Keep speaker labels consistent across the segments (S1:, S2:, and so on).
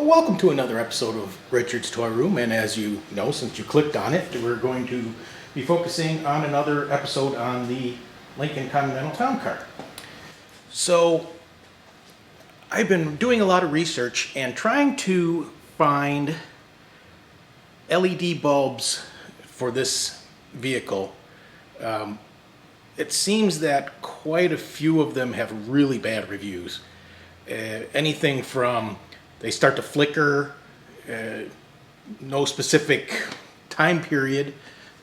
S1: Welcome to another episode of Richard's Toy Room, and as you know, since you clicked on it, we're going to be focusing on another episode on the Lincoln Continental Town Car. So, I've been doing a lot of research and trying to find LED bulbs for this vehicle. It seems that quite a few of them have really bad reviews. Anything from they start to flicker, no specific time period,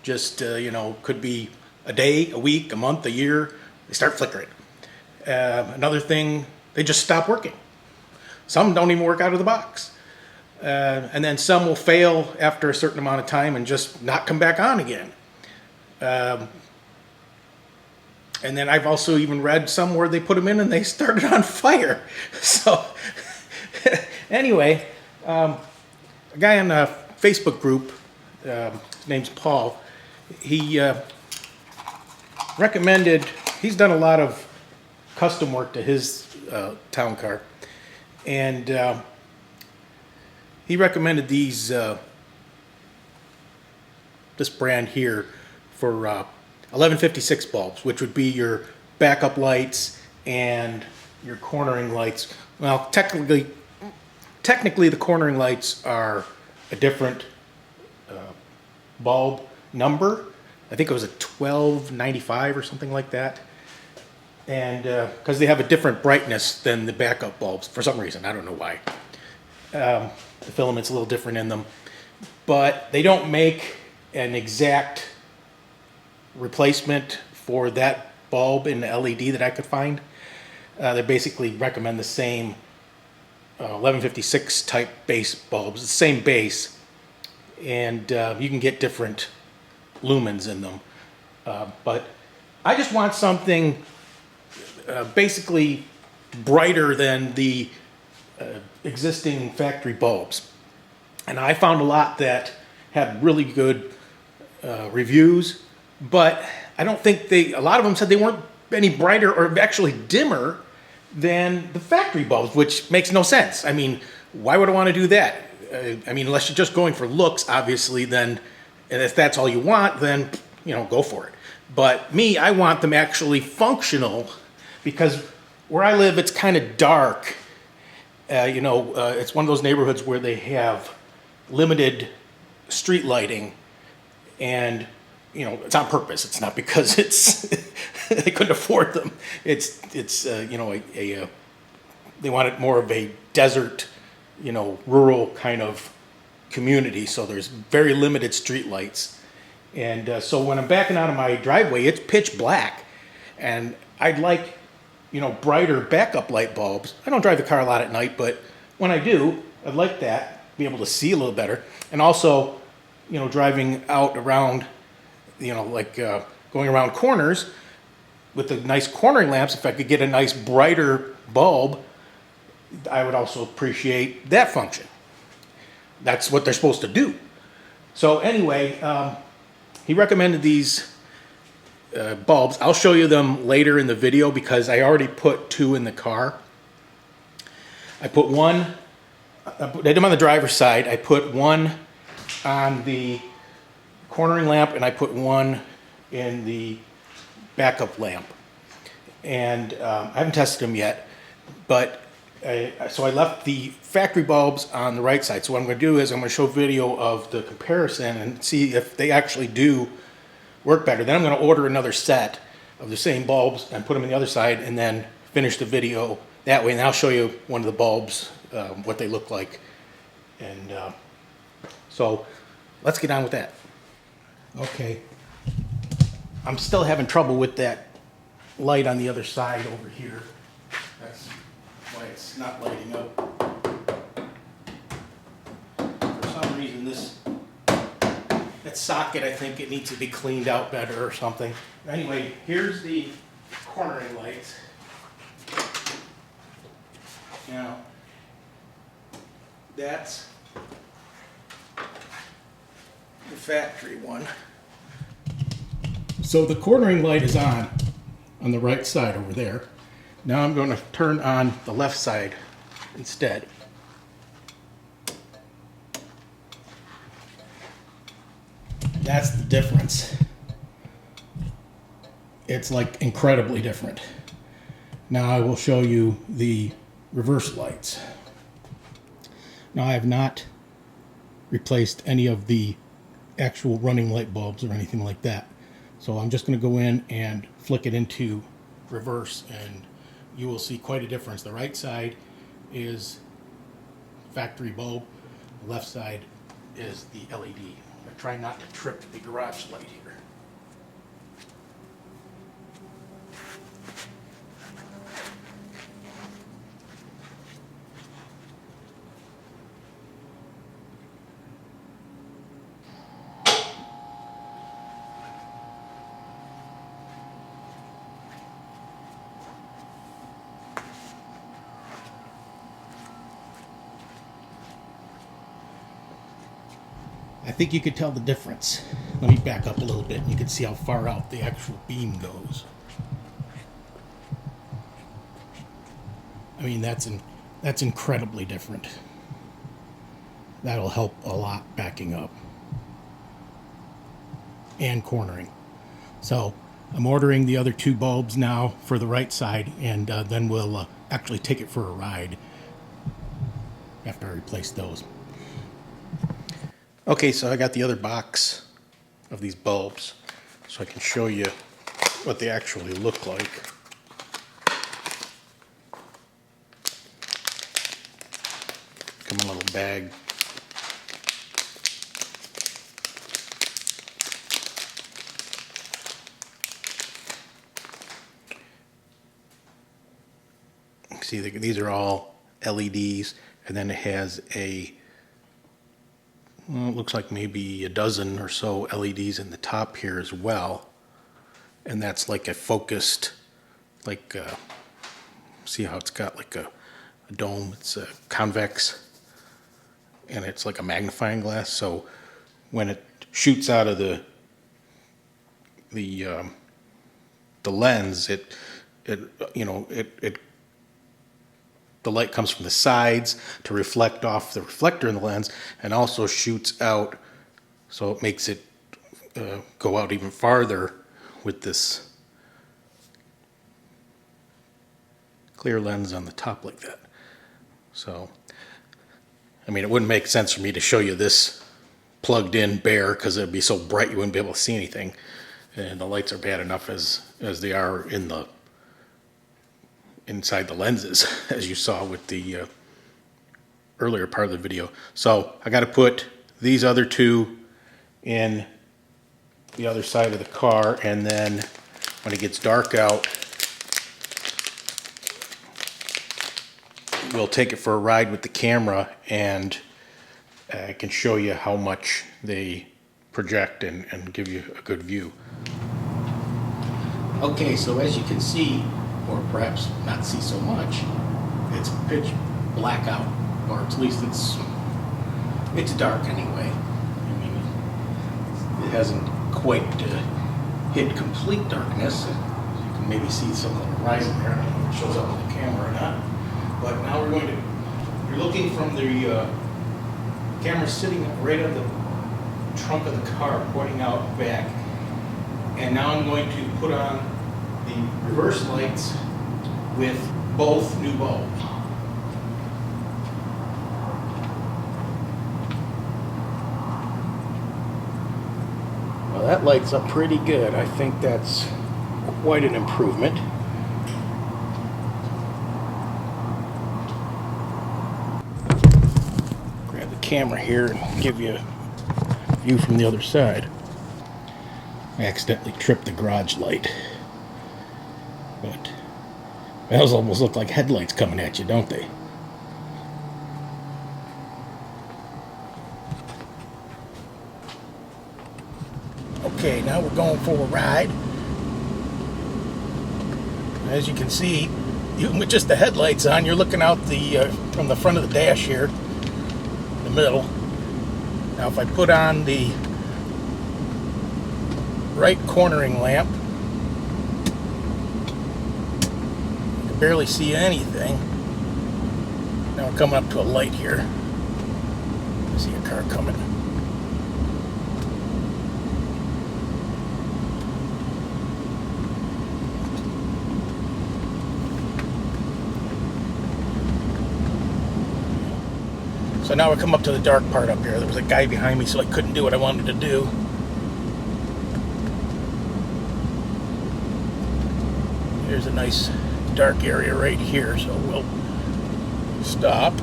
S1: just could be a day, a week, a month, a year, they start flickering. Another thing, they just stop working. Some don't even work out of the box. And then some will fail after a certain amount of time and just not come back on again. And then I've also even read some where they put them in and they started on fire. So anyway, a guy in a Facebook group, his name's Paul, he recommended, he's done a lot of custom work to his town car, and he recommended these, this brand here for 1156 bulbs, which would be your backup lights and your cornering lights. Well, technically the cornering lights are a different bulb number. I think it was a 1295 or something like that. And because they have a different brightness than the backup bulbs for some reason. I don't know why. The filament's a little different in them. But they don't make an exact replacement for that bulb in the LED that I could find. They basically recommend the same 1156 type base bulbs, the same base, and you can get different lumens in them. But I just want something basically brighter than the existing factory bulbs. And I found a lot that had really good reviews, but I don't think a lot of them said they weren't any brighter or actually dimmer than the factory bulbs, which makes no sense. I mean, why would I want to do that? I mean, unless you're just going for looks, obviously, then, and if that's all you want, then, go for it. But me, I want them actually functional, because where I live, it's kind of dark. It's one of those neighborhoods where they have limited street lighting, and it's on purpose. It's not because they couldn't afford them. It's they wanted more of a desert, rural kind of community. So there's very limited street lights, and so when I'm backing out of my driveway, it's pitch black, and I'd like brighter backup light bulbs. I don't drive the car a lot at night, but when I do, I'd like that, be able to see a little better, and also driving out around. Going around corners with the nice cornering lamps, if I could get a nice brighter bulb, I would also appreciate that function. That's what they're supposed to do. So anyway, he recommended these bulbs. I'll show you them later in the video because I already put two in the car. I put one, I did them on the driver's side. I put one on the cornering lamp, and I put one in the backup lamp, and I haven't tested them yet, but so I left the factory bulbs on the right side. So what I'm going to do is I'm going to show video of the comparison and see if they actually do work better. Then I'm going to order another set of the same bulbs and put them on the other side, and then finish the video that way, and I'll show you one of the bulbs, what they look like. And so let's get on with that. Okay, I'm still having trouble with that light on the other side over here. That's why it's not lighting up. For some reason, that socket, I think it needs to be cleaned out better or something. Anyway, here's the cornering lights. Now, that's the factory one. So the cornering light is on the right side over there. Now I'm going to turn on the left side instead. That's the difference. It's like incredibly different. Now I will show you the reverse lights. Now I have not replaced any of the actual running light bulbs or anything like that. So I'm just going to go in and flick it into reverse and you will see quite a difference. The right side is factory bulb, the left side is the LED. I try not to trip the garage light here. I think you could tell the difference. Let me back up a little bit and you can see how far out the actual beam goes. I mean, that's incredibly different. That'll help a lot backing up and cornering. So I'm ordering the other two bulbs now for the right side, and then we'll actually take it for a ride after I replace those. Okay, so I got the other box of these bulbs so I can show you what they actually look like. Come in a little bag. See, these are all LEDs, and then it has a, well, it looks like maybe a dozen or so LEDs in the top here as well. And that's like a focused, like, see how it's got like a dome, it's a convex, and it's like a magnifying glass. So when it shoots out of the lens, the light comes from the sides to reflect off the reflector in the lens, and also shoots out, so it makes it go out even farther with this clear lens on the top like that. So, I mean, it wouldn't make sense for me to show you this plugged in bare because it'd be so bright you wouldn't be able to see anything, and the lights are bad enough as they are in the inside the lenses, as you saw with the earlier part of the video. So I got to put these other two in the other side of the car, and then when it gets dark out, we'll take it for a ride with the camera, and I can show you how much they project and give you a good view. Okay, so as you can see, or perhaps not see so much, it's pitch black out, or at least it's dark anyway. I mean, it hasn't quite hit complete darkness. You can maybe see some of the horizon there. I don't know if it shows up on the camera or not. But now you're looking from the camera sitting right on the trunk of the car, pointing out back. And now I'm going to put on the reverse lights with both new bulbs. Well, that lights up pretty good. I think that's quite an improvement. Grab the camera here and give you a view from the other side. I accidentally tripped the garage light. But those almost look like headlights coming at you, don't they? Okay, now we're going for a ride. As you can see, even with just the headlights on, you're looking out from the front of the dash here, the middle. Now if I put on the right cornering lamp, barely see anything. Now we're coming up to a light here. I see a car coming. So now we come up to the dark part up here. There was a guy behind me, so I couldn't do what I wanted to do. Here's a nice dark area right here, so we'll stop.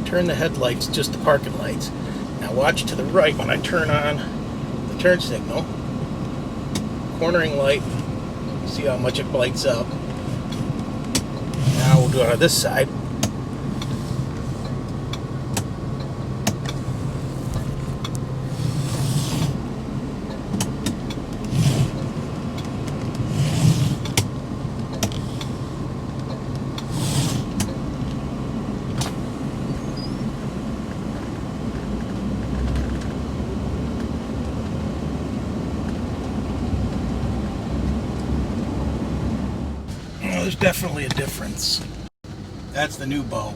S1: Turn the headlights, just the parking lights. Now watch to the right when I turn on the turn signal. Cornering light, see how much it lights up. Now we'll do it on this side. There's definitely a difference. That's the new bulb.